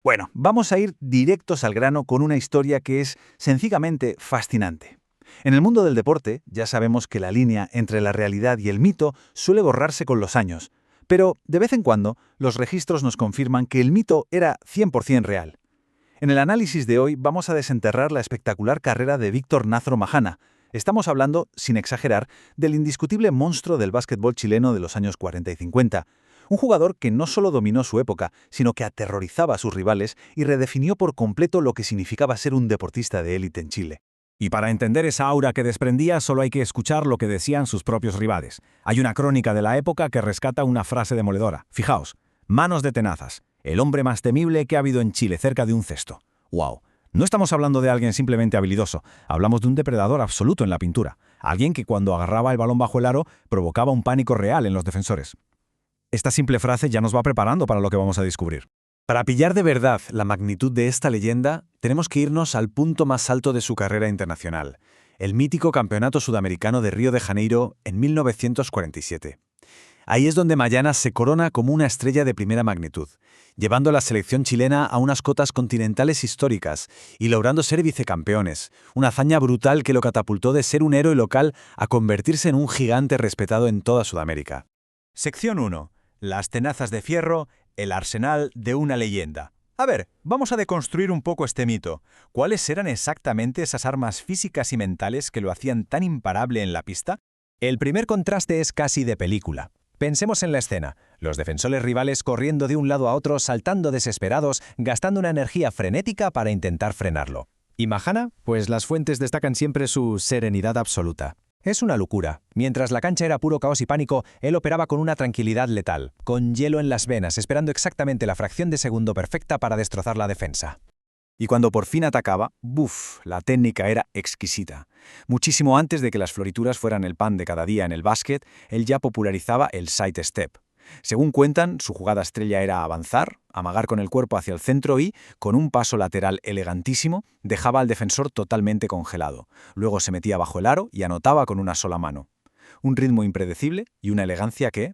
Bueno, vamos a ir directos al grano con una historia que es sencillamente fascinante. En el mundo del deporte, ya sabemos que la línea entre la realidad y el mito suele borrarse con los años, pero de vez en cuando los registros nos confirman que el mito era 100% real. En el análisis de hoy vamos a desenterrar la espectacular carrera de Víctor Nazro Majana. Estamos hablando, sin exagerar, del indiscutible monstruo del básquetbol chileno de los años 40 y 50. Un jugador que no solo dominó su época, sino que aterrorizaba a sus rivales y redefinió por completo lo que significaba ser un deportista de élite en Chile. Y para entender esa aura que desprendía, solo hay que escuchar lo que decían sus propios rivales. Hay una crónica de la época que rescata una frase demoledora. Fijaos, manos de tenazas, el hombre más temible que ha habido en Chile cerca de un cesto. ¡Wow! No estamos hablando de alguien simplemente habilidoso, hablamos de un depredador absoluto en la pintura. Alguien que cuando agarraba el balón bajo el aro provocaba un pánico real en los defensores. Esta simple frase ya nos va preparando para lo que vamos a descubrir. Para pillar de verdad la magnitud de esta leyenda, tenemos que irnos al punto más alto de su carrera internacional, el mítico Campeonato Sudamericano de Río de Janeiro en 1947. Ahí es donde Majana se corona como una estrella de primera magnitud, llevando a la selección chilena a unas cotas continentales históricas y logrando ser vicecampeones, una hazaña brutal que lo catapultó de ser un héroe local a convertirse en un gigante respetado en toda Sudamérica. Sección 1. Las tenazas de fierro, el arsenal de una leyenda. A ver, vamos a deconstruir un poco este mito. ¿Cuáles eran exactamente esas armas físicas y mentales que lo hacían tan imparable en la pista? El primer contraste es casi de película. Pensemos en la escena, los defensores rivales corriendo de un lado a otro, saltando desesperados, gastando una energía frenética para intentar frenarlo. ¿Y Majana? Pues las fuentes destacan siempre su serenidad absoluta. Es una locura. Mientras la cancha era puro caos y pánico, él operaba con una tranquilidad letal, con hielo en las venas, esperando exactamente la fracción de segundo perfecta para destrozar la defensa. Y cuando por fin atacaba, ¡buf!, la técnica era exquisita. Muchísimo antes de que las florituras fueran el pan de cada día en el básquet, él ya popularizaba el side step. Según cuentan, su jugada estrella era avanzar, amagar con el cuerpo hacia el centro y, con un paso lateral elegantísimo, dejaba al defensor totalmente congelado. Luego se metía bajo el aro y anotaba con una sola mano. Un ritmo impredecible y una elegancia que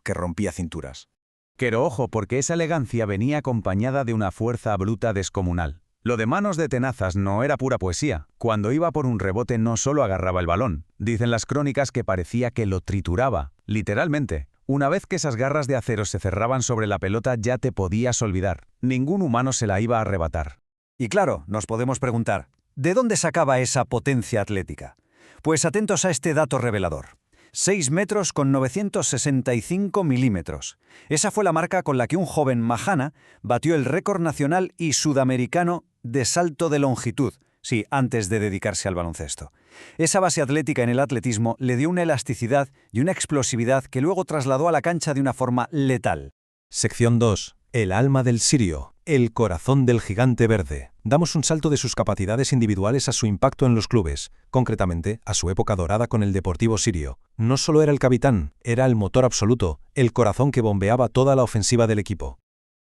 rompía cinturas. Pero ojo, porque esa elegancia venía acompañada de una fuerza bruta descomunal. Lo de manos de tenazas no era pura poesía. Cuando iba por un rebote no solo agarraba el balón. Dicen las crónicas que parecía que lo trituraba, literalmente. Una vez que esas garras de acero se cerraban sobre la pelota ya te podías olvidar. Ningún humano se la iba a arrebatar. Y claro, nos podemos preguntar, ¿de dónde sacaba esa potencia atlética? Pues atentos a este dato revelador. 6 metros con 965 milímetros. Esa fue la marca con la que un joven Majana batió el récord nacional y sudamericano de salto de longitud, sí, antes de dedicarse al baloncesto. Esa base atlética en el atletismo le dio una elasticidad y una explosividad que luego trasladó a la cancha de una forma letal. Sección 2. El alma del sirio, el corazón del gigante verde. Damos un salto de sus capacidades individuales a su impacto en los clubes, concretamente a su época dorada con el Deportivo Sirio. No solo era el capitán, era el motor absoluto, el corazón que bombeaba toda la ofensiva del equipo.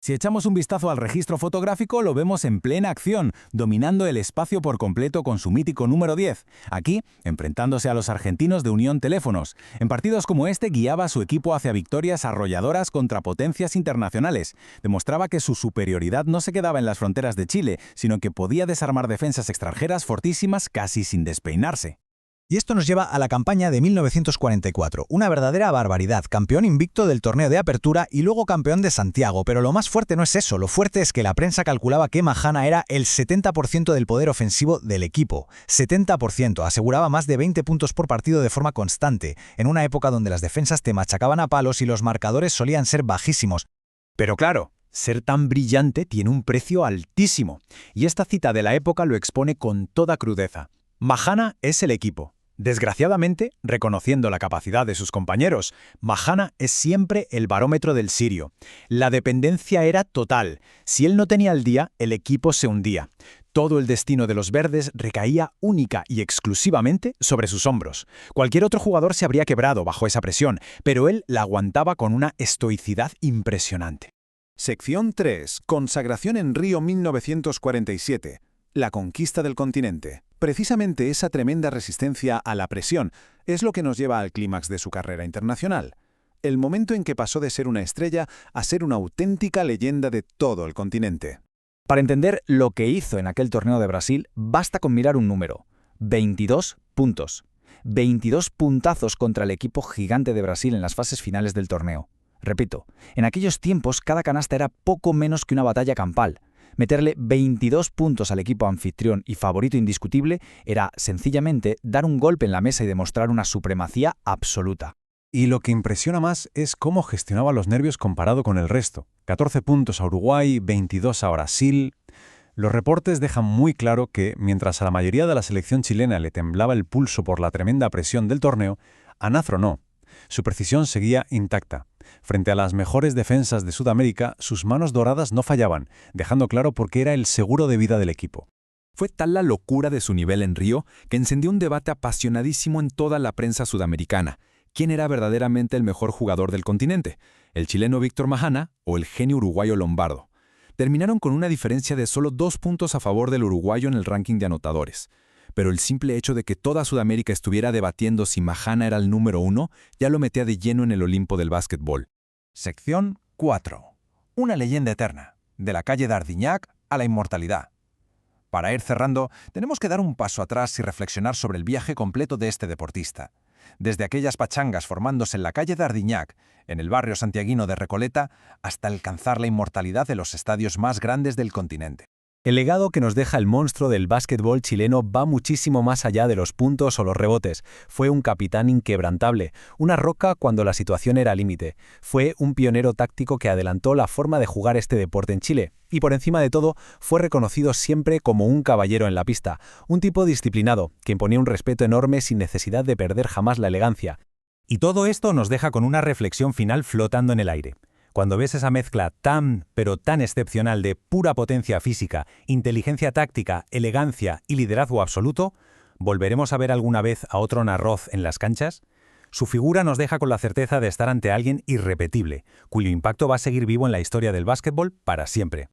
Si echamos un vistazo al registro fotográfico, lo vemos en plena acción, dominando el espacio por completo con su mítico número 10. Aquí, enfrentándose a los argentinos de Unión Teléfonos. En partidos como este, guiaba a su equipo hacia victorias arrolladoras contra potencias internacionales. Demostraba que su superioridad no se quedaba en las fronteras de Chile, sino que podía desarmar defensas extranjeras fortísimas casi sin despeinarse. Y esto nos lleva a la campaña de 1944, una verdadera barbaridad, campeón invicto del torneo de apertura y luego campeón de Santiago, pero lo más fuerte no es eso, lo fuerte es que la prensa calculaba que Majana era el 70% del poder ofensivo del equipo. 70%, aseguraba más de 20 puntos por partido de forma constante, en una época donde las defensas te machacaban a palos y los marcadores solían ser bajísimos. Pero claro, ser tan brillante tiene un precio altísimo, y esta cita de la época lo expone con toda crudeza. Majana es el equipo. Desgraciadamente, reconociendo la capacidad de sus compañeros, Majana es siempre el barómetro del sirio. La dependencia era total. Si él no tenía el día, el equipo se hundía. Todo el destino de los verdes recaía única y exclusivamente sobre sus hombros. Cualquier otro jugador se habría quebrado bajo esa presión, pero él la aguantaba con una estoicidad impresionante. Sección 3. Consagración en Río 1947. La conquista del continente. Precisamente esa tremenda resistencia a la presión es lo que nos lleva al clímax de su carrera internacional. El momento en que pasó de ser una estrella a ser una auténtica leyenda de todo el continente. Para entender lo que hizo en aquel torneo de Brasil, basta con mirar un número: 22 puntos. 22 puntazos contra el equipo gigante de Brasil en las fases finales del torneo. Repito, en aquellos tiempos cada canasta era poco menos que una batalla campal. Meterle 22 puntos al equipo anfitrión y favorito indiscutible era, sencillamente, dar un golpe en la mesa y demostrar una supremacía absoluta. Y lo que impresiona más es cómo gestionaba los nervios comparado con el resto. 14 puntos a Uruguay, 22 a Brasil. Los reportes dejan muy claro que, mientras a la mayoría de la selección chilena le temblaba el pulso por la tremenda presión del torneo, a Nazro no. Su precisión seguía intacta. Frente a las mejores defensas de Sudamérica, sus manos doradas no fallaban, dejando claro por qué era el seguro de vida del equipo. Fue tal la locura de su nivel en Río que encendió un debate apasionadísimo en toda la prensa sudamericana. ¿Quién era verdaderamente el mejor jugador del continente? ¿El chileno Víctor Mahanna o el genio uruguayo Lombardo? Terminaron con una diferencia de solo 2 puntos a favor del uruguayo en el ranking de anotadores. Pero el simple hecho de que toda Sudamérica estuviera debatiendo si Mahanna era el número 1 ya lo metía de lleno en el Olimpo del básquetbol. Sección 4. Una leyenda eterna, de la calle d'Ardignac a la inmortalidad. Para ir cerrando, tenemos que dar un paso atrás y reflexionar sobre el viaje completo de este deportista. Desde aquellas pachangas formándose en la calle d'Ardignac, en el barrio santiaguino de Recoleta, hasta alcanzar la inmortalidad de los estadios más grandes del continente. El legado que nos deja el monstruo del básquetbol chileno va muchísimo más allá de los puntos o los rebotes. Fue un capitán inquebrantable, una roca cuando la situación era límite. Fue un pionero táctico que adelantó la forma de jugar este deporte en Chile. Y por encima de todo, fue reconocido siempre como un caballero en la pista, un tipo disciplinado, que imponía un respeto enorme sin necesidad de perder jamás la elegancia. Y todo esto nos deja con una reflexión final flotando en el aire. Cuando ves esa mezcla pero tan excepcional de pura potencia física, inteligencia táctica, elegancia y liderazgo absoluto, ¿volveremos a ver alguna vez a otro Narroz en las canchas? Su figura nos deja con la certeza de estar ante alguien irrepetible, cuyo impacto va a seguir vivo en la historia del básquetbol para siempre.